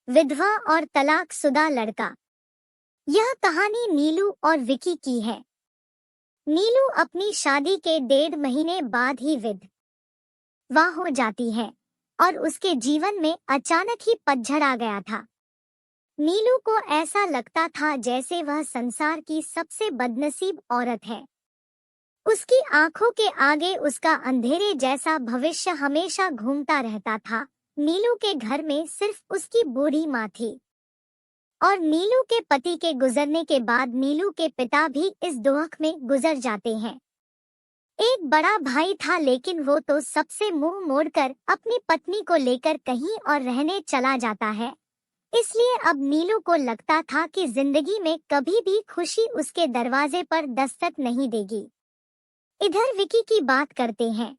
विधवा और तलाकशुदा लड़का। यह कहानी नीलू और विकी की है। नीलू अपनी शादी के 1.5 महीने बाद ही विधवा हो जाती है और उसके जीवन में अचानक ही पतझड़ आ गया था। नीलू को ऐसा लगता था जैसे वह संसार की सबसे बदनसीब औरत है। उसकी आंखों के आगे उसका अंधेरे जैसा भविष्य हमेशा घूमता रहता था। नीलू के घर में सिर्फ उसकी बूढ़ी माँ थी और नीलू के पति के गुजरने के बाद नीलू के पिता भी इस दुख में गुजर जाते हैं। एक बड़ा भाई था लेकिन वो तो सबसे मुंह मोड़कर अपनी पत्नी को लेकर कहीं और रहने चला जाता है। इसलिए अब नीलू को लगता था कि जिंदगी में कभी भी खुशी उसके दरवाजे पर दस्तक नहीं देगी। इधर विकी की बात करते हैं।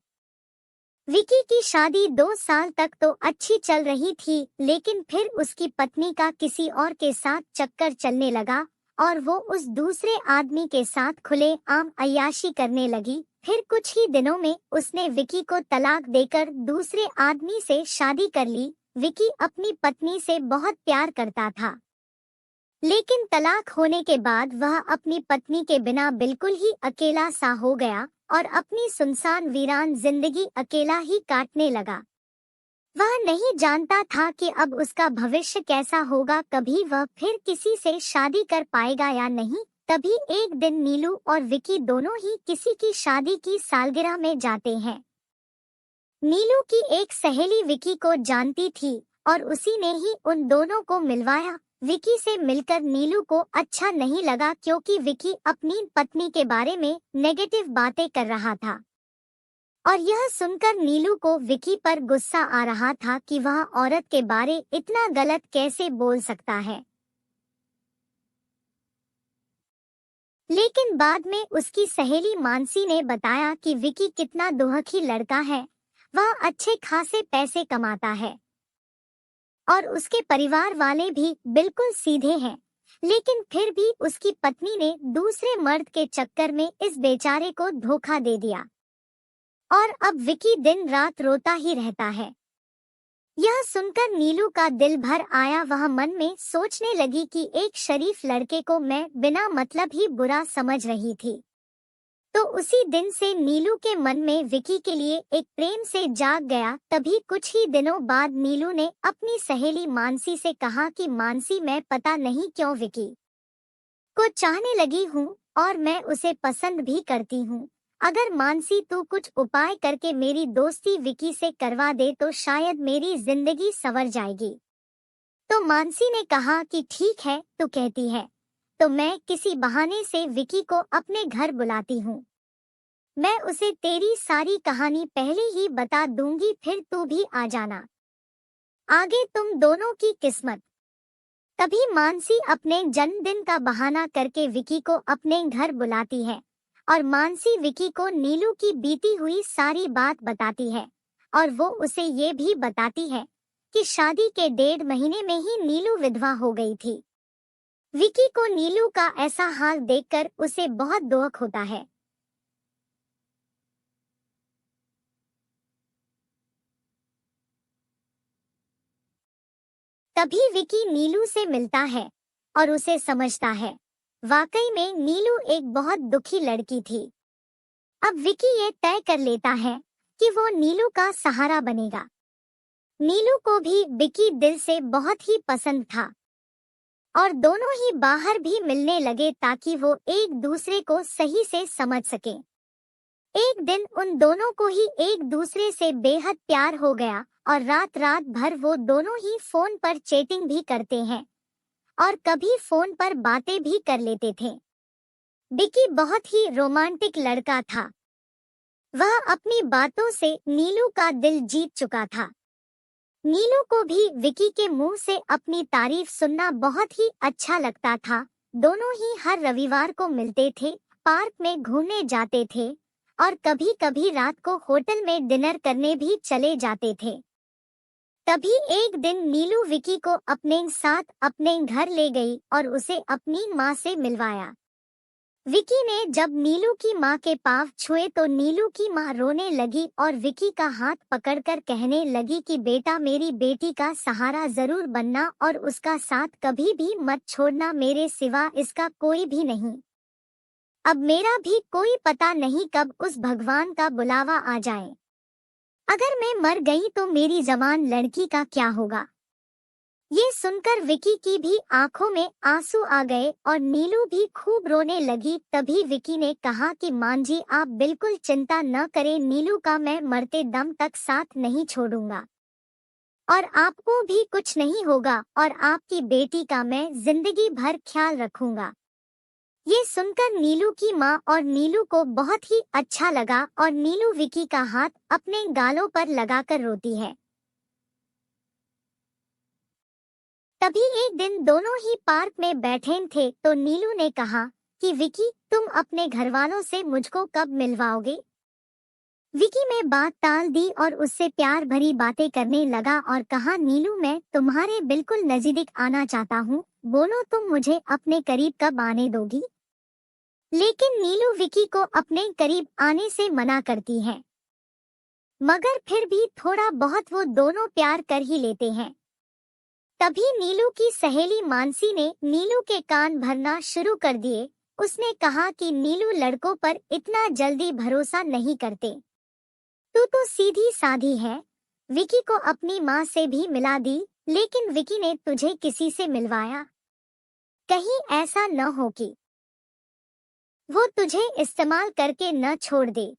विकी की शादी 2 साल तक तो अच्छी चल रही थी, लेकिन फिर उसकी पत्नी का किसी और के साथ चक्कर चलने लगा और वो उस दूसरे आदमी के साथ खुलेआम अय्याशी करने लगी। फिर कुछ ही दिनों में उसने विकी को तलाक देकर दूसरे आदमी से शादी कर ली। विकी अपनी पत्नी से बहुत प्यार करता था, लेकिन तलाक होने के बाद वह अपनी पत्नी के बिना बिल्कुल ही अकेला सा हो गया और अपनी सुनसान वीरान जिंदगी अकेला ही काटने लगा। वह नहीं जानता था कि अब उसका भविष्य कैसा होगा, कभी वह फिर किसी से शादी कर पाएगा या नहीं। तभी एक दिन नीलू और विकी दोनों ही किसी की शादी की सालगिरह में जाते हैं। नीलू की एक सहेली विकी को जानती थी और उसी ने ही उन दोनों को मिलवाया। विकी से मिलकर नीलू को अच्छा नहीं लगा क्योंकि विकी अपनी पत्नी के बारे में नेगेटिव बातें कर रहा था और यह सुनकर नीलू को विकी पर गुस्सा आ रहा था कि वह औरत के बारे इतना गलत कैसे बोल सकता है। लेकिन बाद में उसकी सहेली मानसी ने बताया कि विकी कितना दुखी लड़का है। वह अच्छे खासे पैसे कमाता है और उसके परिवार वाले भी बिल्कुल सीधे हैं, लेकिन फिर भी उसकी पत्नी ने दूसरे मर्द के चक्कर में इस बेचारे को धोखा दे दिया और अब विकी दिन रात रोता ही रहता है। यह सुनकर नीलू का दिल भर आया। वह मन में सोचने लगी कि एक शरीफ लड़के को मैं बिना मतलब ही बुरा समझ रही थी। तो उसी दिन से नीलू के मन में विकी के लिए एक प्रेम से जाग गया। तभी कुछ ही दिनों बाद नीलू ने अपनी सहेली मानसी से कहा कि मानसी, मैं पता नहीं क्यों विकी को चाहने लगी हूँ और मैं उसे पसंद भी करती हूँ। अगर मानसी तू कुछ उपाय करके मेरी दोस्ती विकी से करवा दे तो शायद मेरी जिंदगी संवर जाएगी। तो मानसी ने कहा कि ठीक है, तू कहती है तो मैं किसी बहाने से विकी को अपने घर बुलाती हूँ। मैं उसे तेरी सारी कहानी पहले ही बता दूंगी, फिर तू भी आ जाना। आगे तुम दोनों की किस्मत। तभी मानसी अपने जन्मदिन का बहाना करके विकी को अपने घर बुलाती है और मानसी विकी को नीलू की बीती हुई सारी बात बताती है और वो उसे ये भी बताती है कि शादी के 1.5 महीने में ही नीलू विधवा हो गई थी। विकी को नीलू का ऐसा हाल देखकर उसे बहुत दुख होता है। तभी विकी नीलू से मिलता है और उसे समझता है। वाकई में नीलू एक बहुत दुखी लड़की थी। अब विकी ये तय कर लेता है कि वो नीलू का सहारा बनेगा। नीलू को भी विकी दिल से बहुत ही पसंद था और दोनों ही बाहर भी मिलने लगे ताकि वो एक दूसरे को सही से समझ सके। एक दिन उन दोनों को ही एक दूसरे से बेहद प्यार हो गया और रात रात भर वो दोनों ही फोन पर चैटिंग भी करते हैं और कभी फोन पर बातें भी कर लेते थे। विकी बहुत ही रोमांटिक लड़का था। वह अपनी बातों से नीलू का दिल जीत चुका था। नीलू को भी विकी के मुंह से अपनी तारीफ सुनना बहुत ही अच्छा लगता था। दोनों ही हर रविवार को मिलते थे, पार्क में घूमने जाते थे और कभी-कभी रात को होटल में डिनर करने भी चले जाते थे। तभी एक दिन नीलू विकी को अपने साथ अपने घर ले गई और उसे अपनी माँ से मिलवाया। विकी ने जब नीलू की माँ के पाँव छुए तो नीलू की माँ रोने लगी और विकी का हाथ पकड़कर कहने लगी कि बेटा मेरी बेटी का सहारा जरूर बनना और उसका साथ कभी भी मत छोड़ना, मेरे सिवा इसका कोई भी नहीं। अब मेरा भी कोई पता नहीं कब उस भगवान का बुलावा आ जाए। अगर मैं मर गई तो मेरी जवान लड़की का क्या होगा। ये सुनकर विकी की भी आंखों में आंसू आ गए और नीलू भी खूब रोने लगी। तभी विकी ने कहा कि मां जी आप बिल्कुल चिंता न करें, नीलू का मैं मरते दम तक साथ नहीं छोड़ूंगा और आपको भी कुछ नहीं होगा और आपकी बेटी का मैं जिंदगी भर ख्याल रखूंगा। ये सुनकर नीलू की माँ और नीलू को बहुत ही अच्छा लगा और नीलू विकी का हाथ अपने गालों पर लगाकर रोती है। तभी एक दिन दोनों ही पार्क में बैठे थे तो नीलू ने कहा कि विकी तुम अपने घर वालों से मुझको कब मिलवाओगे। विकी ने बात टाल दी और उससे प्यार भरी बातें करने लगा और कहा नीलू मैं तुम्हारे बिल्कुल नजदीक आना चाहता हूँ, बोलो तुम मुझे अपने करीब कब आने दोगी। लेकिन नीलू विकी को अपने करीब आने से मना करती है, मगर फिर भी थोड़ा बहुत वो दोनों प्यार कर ही लेते हैं। तभी नीलू की सहेली मानसी ने नीलू के कान भरना शुरू कर दिए। उसने कहा कि नीलू लड़कों पर इतना जल्दी भरोसा नहीं करते, तू तो सीधी साधी है। विकी को अपनी माँ से भी मिला दी, लेकिन विकी ने तुझे किसी से मिलवाया, कहीं ऐसा न हो कि वो तुझे इस्तेमाल करके न छोड़ दे।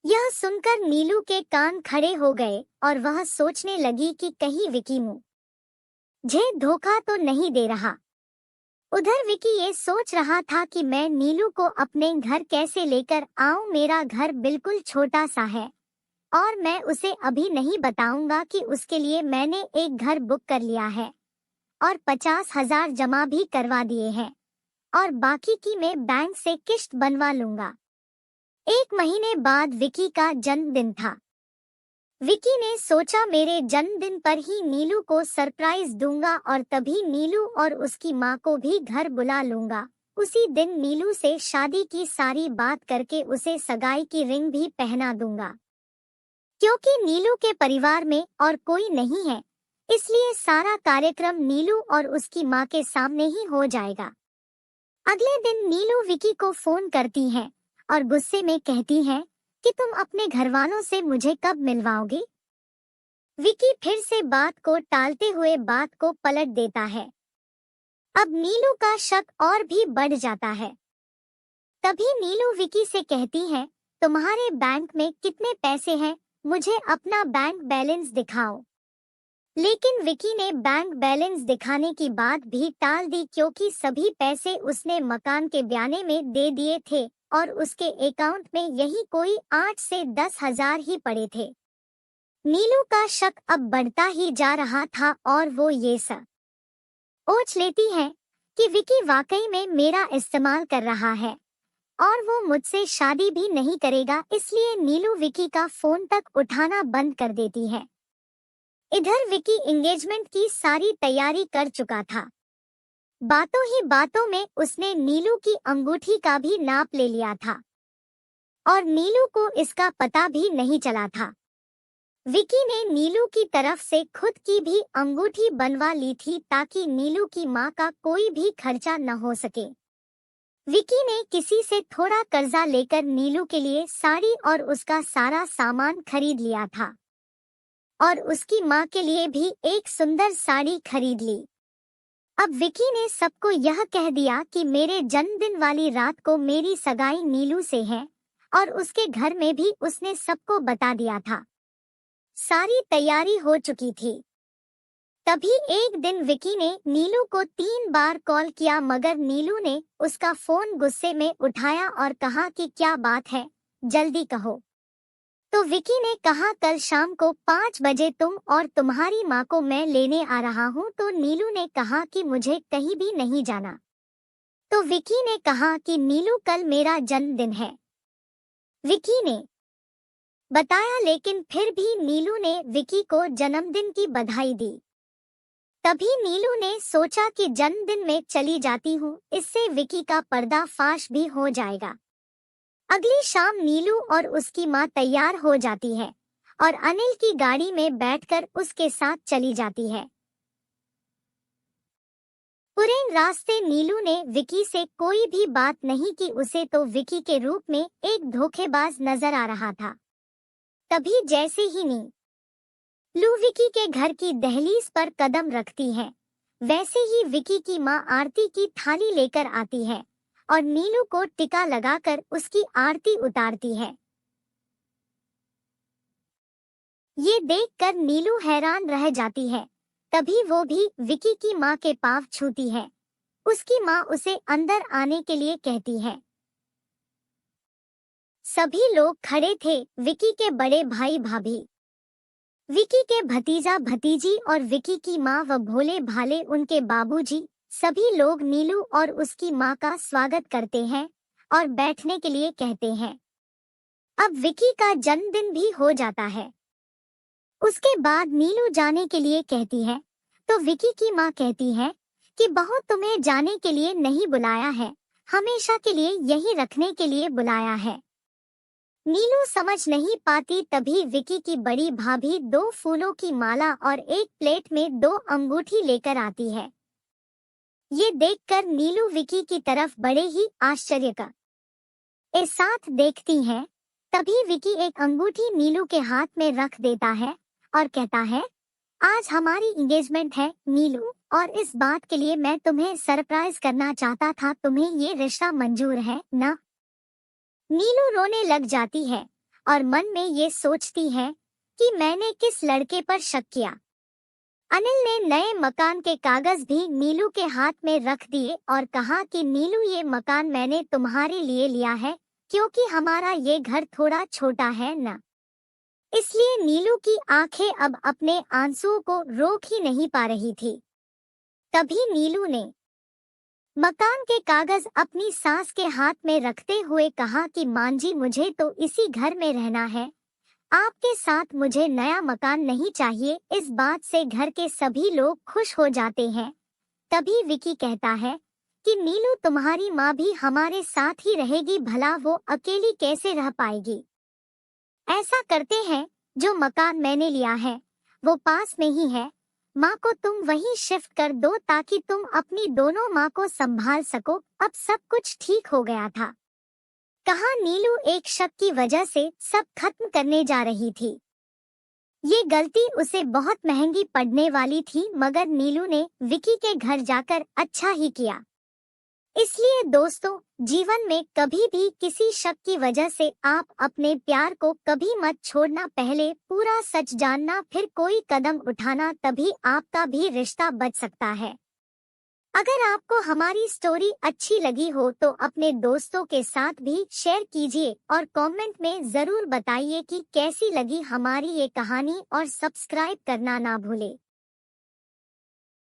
यह सुनकर नीलू के कान खड़े हो गए और वह सोचने लगी कि कहीं विकी मुझे धोखा तो नहीं दे रहा। उधर विकी ये सोच रहा था कि मैं नीलू को अपने घर कैसे लेकर आऊं। मेरा घर बिल्कुल छोटा सा है और मैं उसे अभी नहीं बताऊंगा कि उसके लिए मैंने एक घर बुक कर लिया है और 50,000 जमा भी करवा दिए हैं और बाकी की मैं बैंक से किश्त बनवा लूंगा। एक महीने बाद विकी का जन्मदिन था। विकी ने सोचा मेरे जन्मदिन पर ही नीलू को सरप्राइज दूंगा और तभी नीलू और उसकी माँ को भी घर बुला लूंगा। उसी दिन नीलू से शादी की सारी बात करके उसे सगाई की रिंग भी पहना दूंगा। क्योंकि नीलू के परिवार में और कोई नहीं है, इसलिए सारा कार्यक्रम नीलू और उसकी माँ के सामने ही हो जाएगा। अगले दिन नीलू विकी को फोन करती है और गुस्से में कहती है कि तुम अपने घर वालों से मुझे कब मिलवाओगे। विकी फिर से बात को टालते हुए बात को पलट देता है। अब नीलू का शक और भी बढ़ जाता है। तभी नीलू विकी से कहती है तुम्हारे बैंक में कितने पैसे हैं, मुझे अपना बैंक बैलेंस दिखाओ। लेकिन विकी ने बैंक बैलेंस दिखाने की बात भी टाल दी, क्योंकि सभी पैसे उसने मकान के ब्याने में दे दिए थे और उसके अकाउंट में यही कोई 8 से 10,000 ही पड़े थे। नीलू का शक अब बढ़ता ही जा रहा था और वो ये सोच लेती है कि विकी वाकई में मेरा इस्तेमाल कर रहा है और वो मुझसे शादी भी नहीं करेगा। इसलिए नीलू विकी का फोन तक उठाना बंद कर देती है। इधर विकी एंगेजमेंट की सारी तैयारी कर चुका था। बातों ही बातों में उसने नीलू की अंगूठी का भी नाप ले लिया था और नीलू को इसका पता भी नहीं चला था। विकी ने नीलू की तरफ से खुद की भी अंगूठी बनवा ली थी ताकि नीलू की माँ का कोई भी खर्चा न हो सके। विकी ने किसी से थोड़ा कर्जा लेकर नीलू के लिए साड़ी और उसका सारा सामान खरीद लिया था और उसकी माँ के लिए भी एक सुंदर साड़ी खरीद ली। अब विकी ने सबको यह कह दिया कि मेरे जन्मदिन वाली रात को मेरी सगाई नीलू से है और उसके घर में भी उसने सबको बता दिया था। सारी तैयारी हो चुकी थी। तभी एक दिन विकी ने नीलू को 3 बार कॉल किया, मगर नीलू ने उसका फोन गुस्से में उठाया और कहा कि क्या बात है, जल्दी कहो। तो विकी ने कहा कल शाम को 5 बजे तुम और तुम्हारी माँ को मैं लेने आ रहा हूँ। तो नीलू ने कहा कि मुझे कहीं भी नहीं जाना। तो विकी ने कहा कि नीलू कल मेरा जन्मदिन है। विकी ने बताया, लेकिन फिर भी नीलू ने विकी को जन्मदिन की बधाई दी। तभी नीलू ने सोचा कि जन्मदिन में चली जाती हूँ, इससे विकी का पर्दाफाश भी हो जाएगा। अगली शाम नीलू और उसकी माँ तैयार हो जाती है और अनिल की गाड़ी में बैठकर उसके साथ चली जाती है। पूरे रास्ते नीलू ने विकी से कोई भी बात नहीं की, उसे तो विकी के रूप में एक धोखेबाज नजर आ रहा था। तभी जैसे ही नीलू विकी के घर की दहलीज पर कदम रखती है, वैसे ही विकी की माँ आरती की थाली लेकर आती है और नीलू को टिका लगाकर उसकी आरती उतारती है। ये देखकर नीलू हैरान रह जाती है। तभी वो भी विकी की माँ के पाँव छूती है। उसकी माँ उसे अंदर आने के लिए कहती है। सभी लोग खड़े थे, विकी के बड़े भाई भाभी, विकी के भतीजा भतीजी और विकी की माँ व भोले भाले उनके बाबूजी। सभी लोग नीलू और उसकी माँ का स्वागत करते हैं और बैठने के लिए कहते हैं। अब विकी का जन्मदिन भी हो जाता है। उसके बाद नीलू जाने के लिए कहती है तो विकी की माँ कहती है कि बहू तुम्हें जाने के लिए नहीं बुलाया है, हमेशा के लिए यही रखने के लिए बुलाया है। नीलू समझ नहीं पाती। तभी विकी की बड़ी भाभी 2 फूलों की माला और एक प्लेट में 2 अंगूठी लेकर आती है। ये देखकर नीलू विकी की तरफ बड़े ही आश्चर्य के साथ देखती है। तभी विकी एक अंगूठी नीलू के हाथ में रख देता है और कहता है, आज हमारी एंगेजमेंट है नीलू, और इस बात के लिए मैं तुम्हें सरप्राइज करना चाहता था। तुम्हें ये रिश्ता मंजूर है ना? नीलू रोने लग जाती है और मन में ये सोचती है कि मैंने किस लड़के पर शक किया। अनिल ने नए मकान के कागज भी नीलू के हाथ में रख दिए और कहा कि नीलू, ये मकान मैंने तुम्हारे लिए लिया है क्योंकि हमारा ये घर थोड़ा छोटा है ना। इसलिए नीलू की आंखें अब अपने आंसुओं को रोक ही नहीं पा रही थी। तभी नीलू ने मकान के कागज अपनी सास के हाथ में रखते हुए कहा कि मां जी, मुझे तो इसी घर में रहना है, आपके साथ मुझे नया मकान नहीं चाहिए। इस बात से घर के सभी लोग खुश हो जाते हैं। तभी विकी कहता है कि नीलू, तुम्हारी माँ भी हमारे साथ ही रहेगी, भला वो अकेली कैसे रह पाएगी। ऐसा करते हैं, जो मकान मैंने लिया है वो पास में ही है, माँ को तुम वहीं शिफ्ट कर दो ताकि तुम अपनी दोनों माँ को संभाल सको। अब सब कुछ ठीक हो गया था। कहा नीलू एक शक की वजह से सब खत्म करने जा रही थी। ये गलती उसे बहुत महंगी पड़ने वाली थी, मगर नीलू ने विकी के घर जाकर अच्छा ही किया। इसलिए दोस्तों, जीवन में कभी भी किसी शक की वजह से आप अपने प्यार को कभी मत छोड़ना। पहले पूरा सच जानना, फिर कोई कदम उठाना, तभी आपका भी रिश्ता बच सकता है। अगर आपको हमारी स्टोरी अच्छी लगी हो तो अपने दोस्तों के साथ भी शेयर कीजिए और कमेंट में जरूर बताइए कि कैसी लगी हमारी ये कहानी, और सब्सक्राइब करना ना भूले।